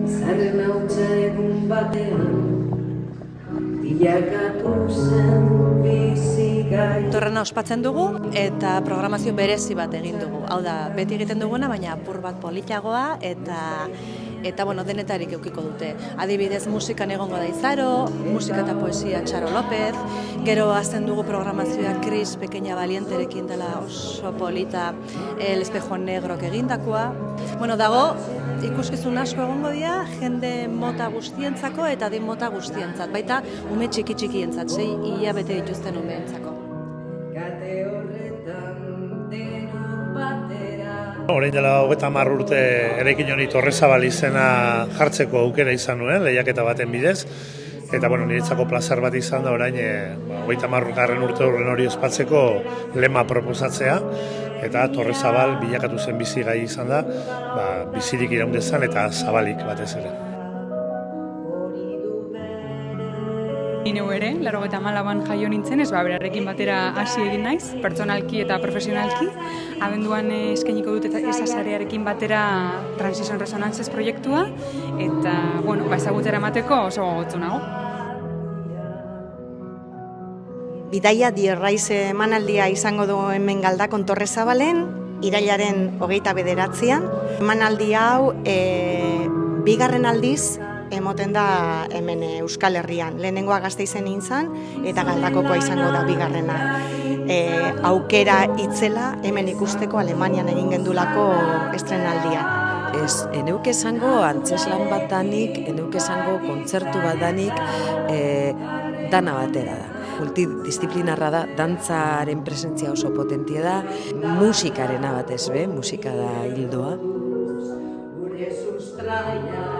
Zaren hautsa egun batean, bilakatu zen bizigai. Torrena ospatzen dugu eta programazio berezi bat egin dugu. Hau da, beti egiten duguna, baina apur bat politagoa eta bueno, denetarik eukiko dute. Adibidez, musikan egongo da Izaro, musika eta poesia Txaro López, gero azten dugu programazioa Cris Pequeña Valienterekin dela oso polita, El Espejo Negrok egindakoa. Bueno, dago, ikuskizun asko egongo dira, jende mota guztientzako eta adin mota guztientzat, baita ume txiki-txikientzat, 6 hilabete dituzten umeentzako. Kate horretan denok batera. Orain dela 30 urte eraikin honi Torrezabal izena jartzeko aukera izan nuen, lehiaketa baten bidez. Eta niretzako plazar bat izan da orain 30. urte horren hori ospatzeko lema proposatzea. Eta Torrezabal bilakatu zen bizigai izan da, bizirik iraun dezan eta zabalik batez ere. Neu ere, 84an jaio nintzen, berarekin batera hasi egin naiz, pertsonalki eta profesionalki. Abenduan eskainiko dut esa sarearekin batera Transition Resonances proiektua, eta ezagutera emateko oso gogotsu nago. Bidaia Dierraiz emanaldia izango du hemen Galdakon Torrezabalen, irailaren 29an. Emanaldi hau bigarren aldiz emoten da hemen Euskal Herrian. Lehenengoa Gasteizen nintzen eta Galdakokoa izango da bigarrena. Aukera itzela hemen ikusteko Alemanian egin gendulako estrenaldia. Ez, eneuke esango antzeslan bat danik, eneuke esango kontzertu bat danik, dana batera da. Multidisciplinarra da, dantzaren presentzia oso potentia da, musikarena batez musika da hildoa. Gure sustraia